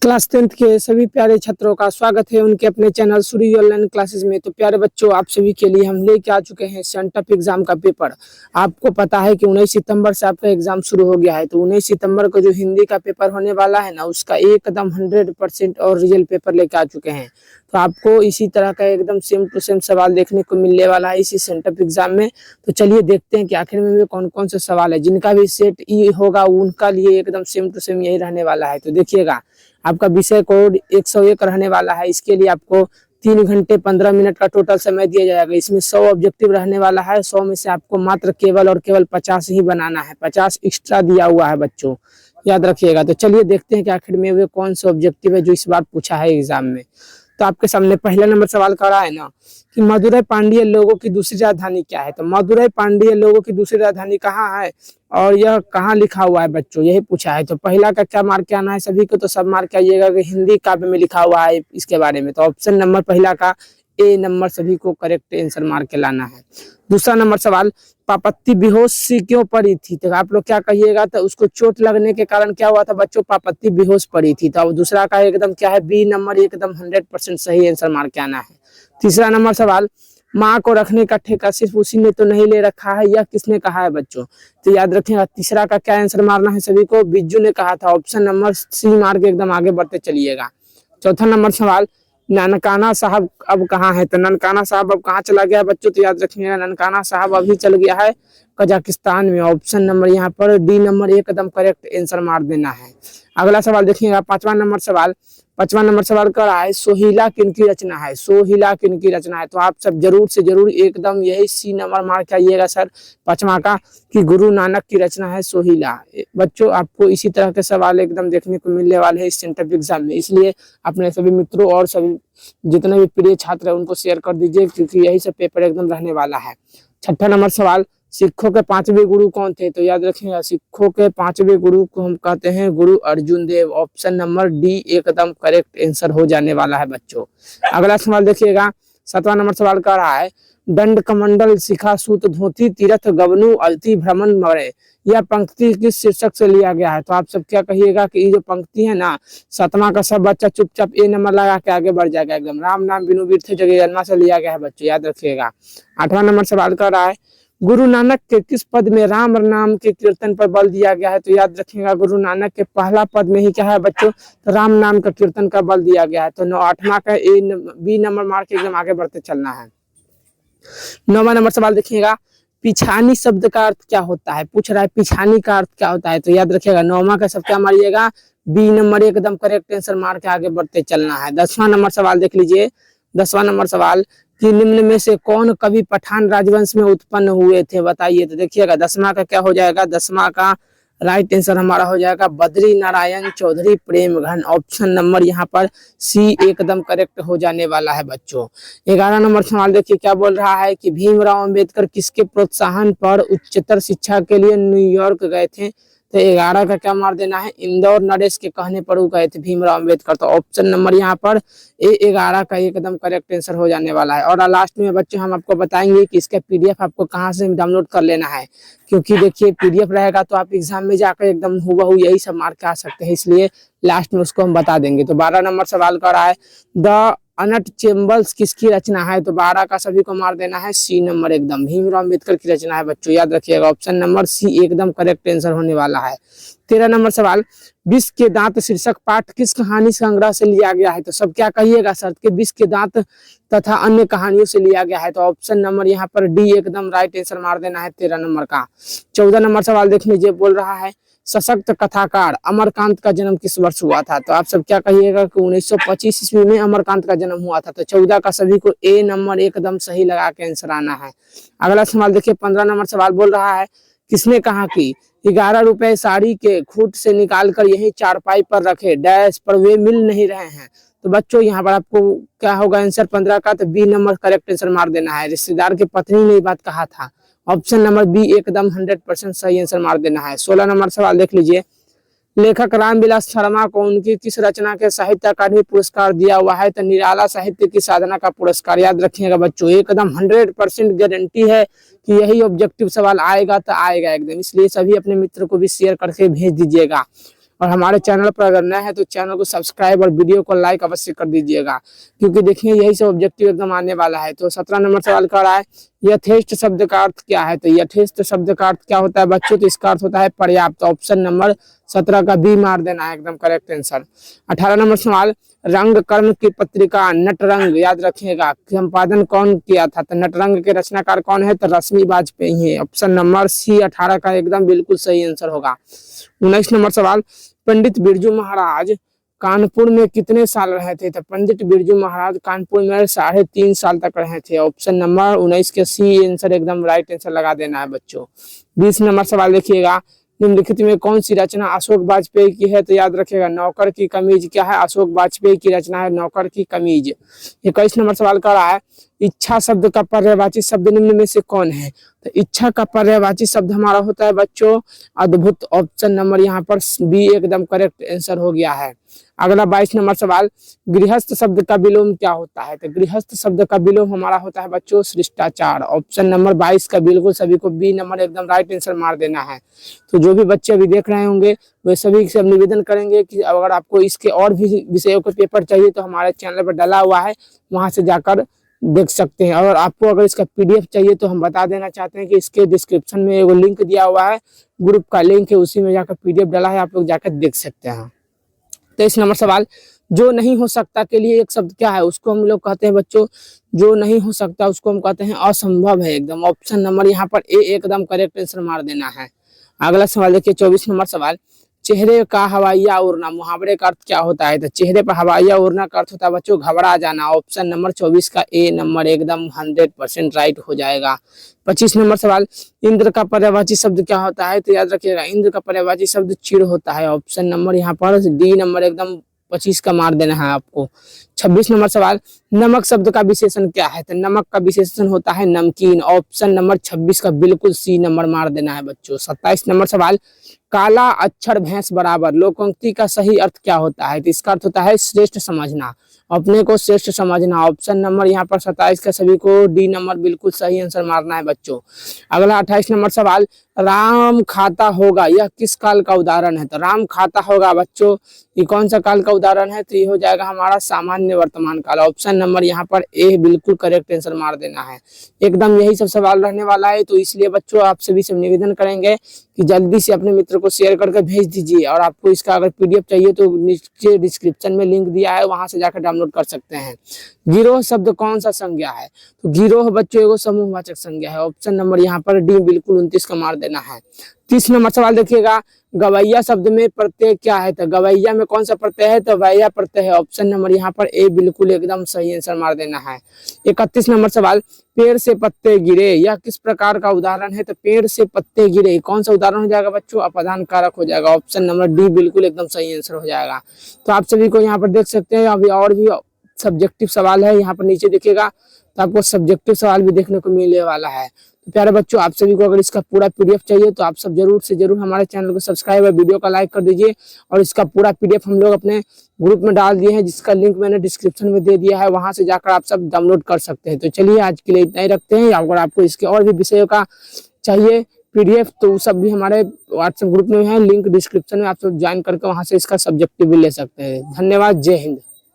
Class 10th के सभी प्यारे छात्रों का स्वागत है उनके अपने चैनल सूर्य ऑनलाइन क्लासेस में। तो प्यारे बच्चों, आप सभी के लिए हम लेके आ चुके हैं सेंटअप एग्जाम का पेपर। आपको पता है कि 19 सितंबर से आपका एग्जाम शुरू हो गया है। तो 19 सितंबर को जो हिंदी का पेपर होने वाला है ना, उसका एकदम 100% और रियल पेपर लेके आ चुके हैं। तो आपको इसी तरह का एकदम सेम टू सेम सवाल देखने को मिलने वाला है इसी सेंटअप एग्जाम में। तो चलिए देखते हैं कि आखिर में भी कौन कौन से सवाल है। जिनका भी सेट ई होगा उनका लिए एकदम सेम टू सेम यही रहने वाला है। तो देखिएगा, आपका विषय कोड 101 रहने वाला है। इसके लिए आपको 3 घंटे 15 मिनट का टोटल समय दिया जाएगा। इसमें 100 ऑब्जेक्टिव रहने वाला है। 100 में से आपको मात्र केवल और केवल 50 ही बनाना है। 50 एक्स्ट्रा दिया हुआ है बच्चों, याद रखिएगा। तो चलिए देखते हैं कि आखिर में वे कौन से ऑब्जेक्टिव है जो इस बार पूछा है एग्जाम में। तो आपके सामने पहला नंबर सवाल कर रहा है ना कि मदुरै पांड्य लोगों की दूसरी राजधानी क्या है। तो मदुरै पांड्य लोगों की दूसरी राजधानी कहाँ है और यह कहाँ लिखा हुआ है बच्चों, यही पूछा है। तो पहला का क्या मार्क आना है सभी को, तो सब मार्क आइएगा कि हिंदी काव्य में लिखा हुआ है इसके बारे में। तो ऑप्शन नंबर पहला का ए नंबर सभी को करेक्ट आंसर मार्क के लाना है। दूसरा नंबर सवाल, पापत्ती बेहोश सी क्यों पड़ी थी। तो आप लोग क्या कहिएगा, तो उसको चोट लगने के कारण क्या हुआ था बच्चों, पापत्ती बेहोश पड़ी थी। तो अब दूसरा का एकदम क्या है, बी नंबर एकदम 100% सही आंसर मार्क आना है। तीसरा नंबर सवाल, माँ को रखने का ठेका सिर्फ उसी ने तो नहीं ले रखा है, यह किसने कहा है बच्चों। तो याद रखिएगा, तीसरा का क्या आंसर मारना है सभी को, बिज्जू ने कहा था। ऑप्शन नंबर सी मार के एकदम आगे बढ़ते चलिएगा। चौथा नंबर सवाल, ननकाना साहब अब कहाँ है। तो ननकाना साहब अब कहाँ चला गया बच्चों, तो याद रखिएगा ननकाना साहब अभी चल गया है कजाकिस्तान में। ऑप्शन नंबर यहाँ पर डी नंबर एकदम करेक्ट आंसर मार देना है। अगला सवाल देखिएगा, पांचवा नंबर सवाल। पांचवा नंबर सवाल कर रहा है, सोहिला किनकी रचना है। सोहिला किनकी रचना है। तो आप सब जरूर से जरूर एकदम यही सी नंबर मार के आइएगा सर पांचवा का, कि गुरु नानक की रचना है सोहिला। बच्चों, आपको इसी तरह के सवाल एकदम देखने को मिलने वाले हैं इस सेंटअप एग्जाम में। इसलिए अपने सभी मित्रों और सभी जितने भी प्रिय छात्र हैं उनको शेयर कर दीजिए, क्योंकि यही सब पेपर एकदम रहने वाला है। छठा नंबर सवाल, सिखों के 5वें गुरु कौन थे। तो याद रखिएगा, सिखों के 5वें गुरु को हम कहते हैं गुरु अर्जुन देव। ऑप्शन नंबर डी एकदम करेक्ट आंसर हो जाने वाला है बच्चों। अगला सवाल देखिएगा, 7वां नंबर सवाल कर रहा है, दंड कमंडल शिखा सूत धोती तीर्थ गवनु अलती भ्रमण मरे, यह पंक्ति किस शीर्षक से लिया गया है। तो आप सब क्या कहिएगा कि ये जो पंक्ति है ना, 7वां का सब बच्चा चुपचाप ए नंबर लगा के आगे बढ़ जाएगा एकदम। राम नाम बिनु बीरथे जगह जन्मा से लिया गया है बच्चों, याद रखिएगा। 8वां नंबर सवाल कर रहा है, गुरु नानक के किस पद में राम नाम के कीर्तन पर बल दिया गया है। तो याद रखिएगा, गुरु नानक के पहला पद में ही क्या है बच्चों, तो राम नाम का कीर्तन का बल दिया गया है। तो 8वां का बी नंबर मार के एकदम आगे बढ़ते चलना है। 9वां नंबर सवाल देखिएगा, पिछानी शब्द का अर्थ क्या होता है। पूछ रहा है पिछानी का अर्थ क्या होता है। तो याद रखिएगा 9वां का सब क्या मारिएगा, बी नंबर एकदम करेक्ट आंसर मार के आगे बढ़ते चलना है। 10वां नंबर सवाल देख लीजिए। 10वां नंबर सवाल, कि निम्न में से कौन कवि पठान राजवंश में उत्पन्न हुए थे, बताइए। तो देखिएगा 10वां का क्या हो जाएगा, 10वां का राइट आंसर हमारा हो जाएगा बद्री नारायण चौधरी प्रेम घन। ऑप्शन नंबर यहाँ पर सी एकदम करेक्ट हो जाने वाला है बच्चों। 11 नंबर सवाल देखिए क्या बोल रहा है, कि भीमराव अंबेडकर किसके प्रोत्साहन पर उच्चतर शिक्षा के लिए न्यूयॉर्क गए थे। तो 11 का क्या मार देना है, इंदौर नरेश के कहने पर वो गए थे भीमराव अंबेडकर। तो ऑप्शन नंबर यहाँ पर ए 11 का एकदम करेक्ट आंसर हो जाने वाला है। और लास्ट में बच्चों हम आपको बताएंगे कि इसका पीडीएफ आपको कहाँ से डाउनलोड कर लेना है, क्योंकि देखिए पीडीएफ रहेगा तो आप एग्जाम में जाकर एकदम हुबहू यही सब मार्क आ सकते हैं, इसलिए लास्ट में उसको हम बता देंगे। तो 12 नंबर सवाल कर रहा है, द अनट चेम्बल्स किसकी रचना है। तो 12 का सभी को मार देना है सी नंबर एकदम भीमराव अंबेडकर की रचना है बच्चों, याद रखिएगा। ऑप्शन नंबर सी एकदम करेक्ट आंसर होने वाला है। 13 नंबर सवाल, विष के दांत शीर्षक पाठ किस कहानी संग्रह से लिया गया है। तो सब क्या कहिएगा सर, के विष के दांत तथा अन्य कहानियों से लिया गया है। तो ऑप्शन नंबर यहाँ पर डी एकदम राइट आंसर मार देना है 13 नंबर का। 14 नंबर सवाल देख लीजिए, बोल रहा है, सशक्त कथाकार अमरकांत का जन्म किस वर्ष हुआ था। तो आप सब क्या कहिएगा कि 1925 ईस्वी में अमरकांत का जन्म हुआ था। तो 14 का सभी को ए नंबर एकदम सही लगा के आंसर आना है। अगला सवाल देखिए, 15 नंबर सवाल बोल रहा है, किसने कहा कि 11 रुपए साड़ी के खूट से निकालकर यही चारपाई पर रखे डैश पर वे मिल नहीं रहे हैं। तो बच्चों यहाँ पर आपको क्या होगा आंसर 15 का, तो बी नंबर करेक्ट आंसर मार देना है। रिश्तेदार की पत्नी ने बात कहा था। ऑप्शन नंबर बी एकदम 100% सही आंसर मार देना है। 16 नंबर सवाल देख लीजिए, लेखक रामविलास शर्मा को उनकी किस रचना के साहित्य अकादमी पुरस्कार दिया हुआ है। तो निराला साहित्य की साधना का पुरस्कार, याद रखिएगा बच्चों एकदम 100% गारंटी है कि यही ऑब्जेक्टिव सवाल आएगा तो आएगा एकदम, इसलिए सभी अपने मित्र को भी शेयर करके भेज दीजिएगा। और हमारे चैनल पर अगर नए हैं तो चैनल को सब्सक्राइब और वीडियो को लाइक अवश्य कर दीजिएगा, क्योंकि देखिए यही सब ऑब्जेक्टिव एकदम आने वाला है। तो 17 नंबर सवाल कर रहा है यथेष्ट शब्द का अर्थ क्या है। तो यथेष्ट शब्द का अर्थ क्या होता है बच्चों, तो इसका अर्थ होता है पर्याप्त। ऑप्शन नंबर 17 का बी मार देना है एकदम करेक्ट आंसर। 18 नंबर सवाल रंग कर्म की पत्रिका नटरंग याद रखिएगा संपादन कौन किया था। तो नटरंग के रचनाकार कौन है, तो रश्मि वाजपेयी है। ऑप्शन नंबर सी 18 का एकदम बिल्कुल सही आंसर होगा। 19 नंबर सवाल पंडित बिरजू महाराज कानपुर में कितने साल रहे थे। तो पंडित बिरजू महाराज कानपुर में 3.5 साल तक रहे थे। ऑप्शन नंबर 19 के सी आंसर एकदम राइट आंसर लगा देना है बच्चों। 20 नंबर सवाल देखिएगा निम्नलिखित में कौन सी रचना अशोक वाजपेयी की है। तो याद रखिएगा नौकर की कमीज क्या है, अशोक वाजपेयी की रचना है नौकर की कमीज। 21 नंबर सवाल कर रहा है इच्छा शब्द का पर्यायवाची शब्द निम्न में से कौन है। तो इच्छा का पर्यायवाची शब्द हमारा होता है बच्चों अद्भुत। ऑप्शन नंबर यहाँ पर बी एकदम करेक्ट आंसर हो गया है। अगला 22 नंबर सवाल गृहस्थ शब्द का विलोम क्या होता है। तो गृहस्थ शब्द का विलोम हमारा होता है बच्चों शिष्टाचार। ऑप्शन नंबर 22 का बिल्कुल सभी को बी नंबर एकदम राइट आंसर मार देना है। तो जो भी बच्चे अभी देख रहे होंगे वे सभी से निवेदन करेंगे कि अगर आपको इसके और भी विषयों के पेपर चाहिए तो हमारे चैनल पर डाला हुआ है, वहां से जाकर देख सकते हैं। और आपको अगर इसका पीडीएफ चाहिए तो हम बता देना चाहते हैं कि इसके डिस्क्रिप्शन में एगो लिंक दिया हुआ है, ग्रुप का लिंक है, उसी में जाकर पीडीएफ डाला है, आप लोग जाकर देख सकते हैं। 23 नंबर सवाल जो नहीं हो सकता के लिए एक शब्द क्या है, उसको हम लोग कहते हैं बच्चों जो नहीं हो सकता उसको हम कहते हैं असंभव है एकदम। ऑप्शन नंबर यहाँ पर ए एकदम करेक्ट आंसर मार देना है। अगला सवाल देखिए 24 नंबर सवाल चेहरे का हवाइया उड़ना मुहावरे का अर्थ क्या होता है। तो चेहरे पर हवाइया उड़ना का अर्थ होता है बच्चों घबरा जाना। ऑप्शन नंबर 24 का ए नंबर एकदम 100% राइट हो जाएगा। 25 नंबर सवाल इंद्र का पर्यायवाची शब्द क्या होता है। तो याद रखिएगा इंद्र का पर्यायवाची शब्द चिड़ होता है। ऑप्शन नंबर यहाँ पर डी नंबर एकदम 25 का मार देना है आपको। 26 नंबर सवाल नमक शब्द का विशेषण क्या है। तो नमक का विशेषण होता है नमकीन। ऑप्शन नंबर 26 का बिल्कुल सी नंबर मार देना है बच्चों। 27 नंबर सवाल काला अक्षर भैंस बराबर लोकोक्ति का सही अर्थ क्या होता है। तो इसका अर्थ होता है श्रेष्ठ समझना, अपने को श्रेष्ठ समझना। ऑप्शन नंबर यहाँ पर 27 का सभी को डी नंबर बिल्कुल सही आंसर मारना है बच्चों। अगला 28 नंबर सवाल राम खाता होगा यह किस काल का उदाहरण है। तो राम खाता होगा बच्चों ये कौन सा काल का उदाहरण है। तो ये हो जाएगा हमारा सामान्य वर्तमान काल। ऑप्शन नंबर यहाँ पर ए बिल्कुल करेक्ट आंसर मार देना है। एकदम यही सब सवाल रहने वाला है, तो इसलिए बच्चों आप सभी से निवेदन करेंगे कि जल्दी से अपने मित्र को शेयर करके भेज दीजिए। और आपको इसका अगर पीडीएफ चाहिए तो नीचे डिस्क्रिप्शन में लिंक दिया है, वहां से जाकर डाउनलोड कर सकते हैं। गिरोह शब्द कौन सा संज्ञा है। तो गिरोह बच्चों एगो समूहवाचक संज्ञा है। ऑप्शन नंबर यहाँ पर डी बिल्कुल 29 का मार देना है। 30 नंबर सवाल देखिएगा गवैया शब्द में प्रत्यय क्या है। तो गवैया में कौन सा प्रत्यय है। तो वैया प्रत्यय है। ऑप्शन नंबर यहाँ पर ए बिल्कुल एकदम सही आंसर मार देना है। 31 नंबर सवाल पेड़ से पत्ते गिरे यह किस प्रकार का उदाहरण है। तो पेड़ से पत्ते गिरे कौन सा उदाहरण हो जाएगा बच्चों अपादान कारक हो जाएगा। ऑप्शन नंबर डी बिल्कुल एकदम सही आंसर हो जाएगा। तो आप सभी को यहाँ पर देख सकते हैं अभी और भी सब्जेक्टिव सवाल है, यहाँ पर नीचे देखिएगा तो आपको सब्जेक्टिव सवाल भी देखने को मिलने वाला है। तो प्यारे बच्चों आप सभी को अगर इसका पूरा पीडीएफ चाहिए तो आप सब जरूर से जरूर हमारे चैनल को सब्सक्राइब और वीडियो का लाइक कर दीजिए। और इसका पूरा पीडीएफ हम लोग अपने ग्रुप में डाल दिए हैं, जिसका लिंक मैंने डिस्क्रिप्शन में दे दिया है, वहां से जाकर आप सब डाउनलोड कर सकते हैं। तो चलिए आज के लिए इतना ही रखते हैं। अगर आपको इसके और भी विषयों का चाहिए पीडीएफ तो सब भी हमारे व्हाट्सएप ग्रुप में है, लिंक डिस्क्रिप्शन में आप सब ज्वाइन करके वहां से इसका सब्जेक्टिव भी ले सकते हैं। धन्यवाद, जय हिंद।